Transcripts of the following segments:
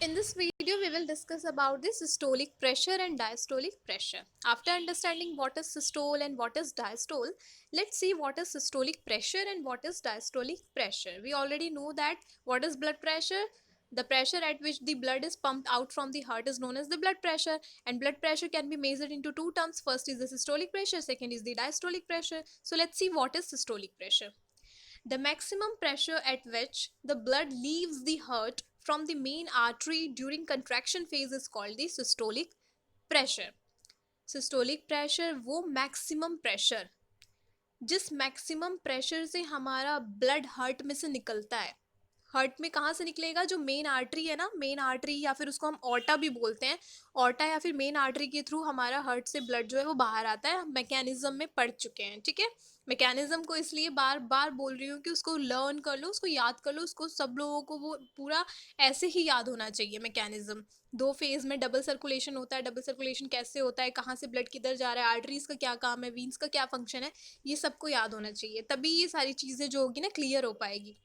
In this video, we will discuss about the systolic pressure and diastolic pressure. After understanding what is systole and what is diastole, let's see what is systolic pressure and what is diastolic pressure. We already know that what is blood pressure. The pressure at which the blood is pumped out from the heart is known as the blood pressure, and blood pressure can be measured into two terms. First is the systolic pressure, second is the diastolic pressure. So let's see what is systolic pressure. The maximum pressure at which the blood leaves the heart from the main artery during contraction phase is called the systolic pressure. Systolic pressure वो maximum pressure जिस maximum pressure से हमारा blood heart में से निकलता है. Heart में कहाँ से निकलेगा? जो मेन आर्टरी है ना, मेन आर्टरी या फिर उसको हम ऑर्टा भी बोलते हैं, ऑर्टा या फिर मेन आर्टरी के थ्रू हमारा हार्ट से ब्लड जो है वो बाहर आता है. मैकेनिज्म में पढ़ चुके हैं, ठीक है. मैकेनिज्म को इसलिए बार बार बोल रही हूँ कि उसको लर्न कर लो, उसको याद कर लो, उसको सब लोगों को वो पूरा ऐसे ही याद होना चाहिए. मैकेनिज्म दो फेज में डबल सर्कुलेशन होता है. डबल सर्कुलेशन कैसे होता है, कहाँ से ब्लड किधर जा रहा है, आर्टरीज का क्या काम है, वीन्स का क्या फंक्शन है, ये सबको याद होना चाहिए. तभी ये सारी चीज़ें जो होगी ना क्लियर हो पाएगी.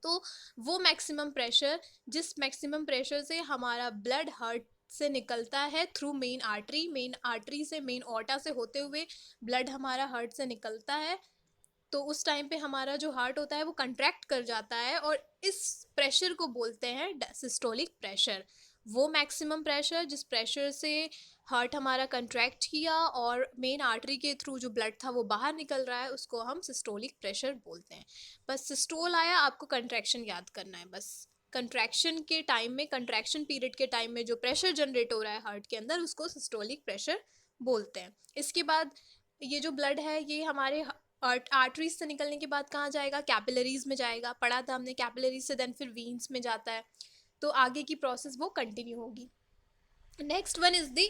तो वो मैक्सिमम प्रेशर जिस मैक्सिमम प्रेशर से हमारा ब्लड हार्ट से निकलता है through main artery, main artery से मेन ऑर्टा से होते हुए ब्लड हमारा हार्ट से निकलता है, तो उस टाइम पे हमारा जो हार्ट होता है वो कंट्रैक्ट कर जाता है और इस प्रेशर को बोलते हैं सिस्टोलिक प्रेशर. वो मैक्सिमम प्रेशर जिस प्रेशर से हार्ट हमारा कंट्रैक्ट किया और मेन आर्टरी के थ्रू जो ब्लड था वो बाहर निकल रहा है, उसको हम सिस्टोलिक प्रेशर बोलते हैं. बस सिस्टोल आया, आपको कंट्रैक्शन याद करना है. बस कंट्रैक्शन के टाइम में, कंट्रैक्शन पीरियड के टाइम में जो प्रेशर जनरेट हो रहा है हार्ट के अंदर, उसको सिस्टोलिक प्रेशर बोलते हैं. इसके बाद ये जो ब्लड है ये हमारे आर्टरीज से निकलने के बाद कहाँ जाएगा? कैपिलरीज में जाएगा. पढ़ा था हमने, कैपिलरीज से देन फिर वीन्स में जाता है. तो आगे की प्रोसेस वो कंटिन्यू होगी. Next one is the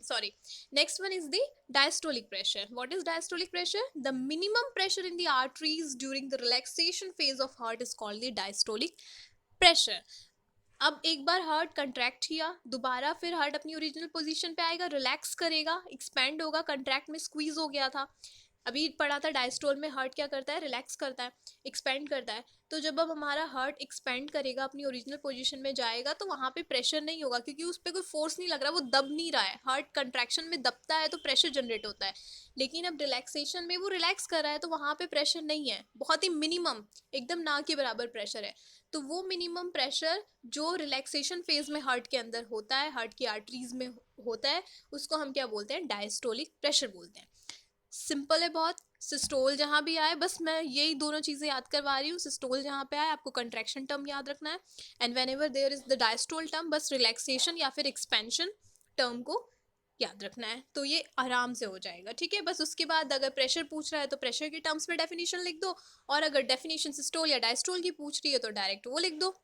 sorry, next one is the diastolic pressure. What is diastolic pressure? The minimum pressure in the arteries during the relaxation phase of heart is called the diastolic pressure. अब एक बार heart contract किया, दोबारा फिर heart अपनी original position पे आएगा, relax करेगा, expand होगा, कंट्रैक्ट में स्क्वीज हो गया था. अभी पढ़ा था डायस्टोल में हार्ट क्या करता है? रिलैक्स करता है, एक्सपेंड करता है. तो जब अब हमारा हार्ट एक्सपेंड करेगा, अपनी ओरिजिनल पोजीशन में जाएगा, तो वहाँ पे प्रेशर नहीं होगा क्योंकि उस पर कोई फोर्स नहीं लग रहा, वो दब नहीं रहा है. हार्ट कंट्रैक्शन में दबता है तो प्रेशर जनरेट होता है, लेकिन अब रिलैक्सेशन में वो रिलैक्स कर रहा है तो वहाँ पे प्रेशर नहीं है, बहुत ही मिनिमम, एकदम ना के बराबर प्रेशर है. तो वो मिनिमम प्रेशर जो रिलैक्सेशन फेज में हार्ट के अंदर होता है, हार्ट की आर्टरीज में होता है, उसको हम क्या बोलते हैं? डायस्टोलिक प्रेशर बोलते हैं. सिंपल है बहुत. सिस्टोल जहाँ भी आए, बस मैं यही दोनों चीज़ें याद करवा रही हूँ. सिस्टोल जहाँ पे आए आपको कंट्रैक्शन टर्म याद रखना है, and whenever there is the diastole term बस रिलैक्सेशन या फिर एक्सपेंशन टर्म को याद रखना है, तो ये आराम से हो जाएगा. ठीक है. बस उसके बाद अगर प्रेशर पूछ रहा है तो प्रेशर के टर्म्स में डेफिनेशन लिख दो, और अगर डेफिनेशन सिस्टोल या डायस्टोल की पूछ रही है तो डायरेक्ट वो लिख दो.